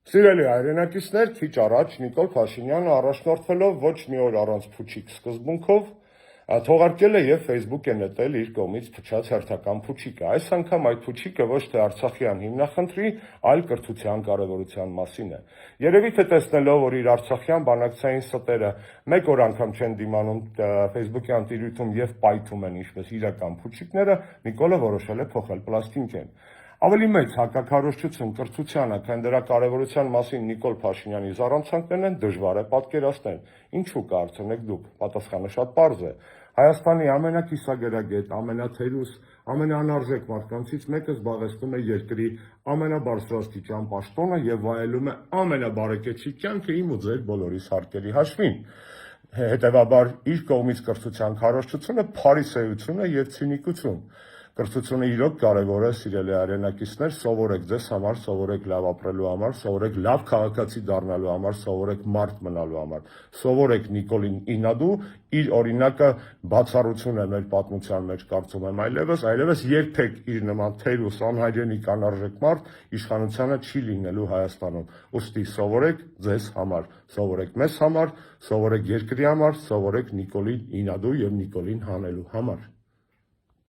Սիրելի հայրենակիցներ, քիչ առաջ Նիկոլ Փաշինյանը առաջնորդվելով ոչ մի օր առանց փուչիկ սկզբունքով թողարկել է եւ Facebook-ը նետել իր կողմից փչած հերթական փուչիկը։ Այս անգամ այդ փուչիկը ոչ թե Արցախյան հիմնախնդրի, այլ կրթության կարևորության մասին է։ Երևի թե տեսնելով, որ իր արցախյան բանակցային ստերը մեկ օր անգամ չեն դիմանում Facebook-յան տիրույթում եւ պայթում են ինչպես իրական փուչիկները, Նիկոլը որոշել է փոխել պլաստինկեն։ Ավելի մեծ հակաքարոզչություն կրթությանը, քան դրա կարևորության մասին Նիկոլ Փաշինյանի զառանցանքներն են, դժվար է պատկերացնել։ Ինչու կարծեք դուք։ Պատասխանը շատ պարզ է։ Հայաստանի ամենակիսագերագետ, ամենաթերուս, ամենաանարժեք մարդկանցից մեկը զբաղեցնում է երկրի ամենաբարձրաստիճան պաշտոնը եւ վայելում է ամենաբարեկեցիկ կյանքը իմ ու ձեր բոլորիս հարկերի հաշվին։ Հետևաբար իր կողմից կրթության քարոզչությունը փարիսեություն է եւ ցինիկություն։ Կրթությունը իրոք կարևոր է, սիրելի հայրենակիցներ, սովորեք ձեզ համար, սովորեք լավ ապրելու համար, սովորեք լավ քաղաքացի դառնալու համար, սովորեք մարդ մնալու համար, սովորեք Նիկոլին Ինադու, իր օրինակը բացառություն է մեր պատմության մեջ, կարծում եմ, այլևս երբեք իր նման թերուս, անհայրենիք, անարժեք մարդ իշխանությանը չի լինելու Հայաստանում։ Ուստի սովորեք ձեզ համար, սովորեք մեզ համար, սովորեք երկրի համար, սովորեք Նիկոլին Ինադու եւ Նիկոլին հանելու համար։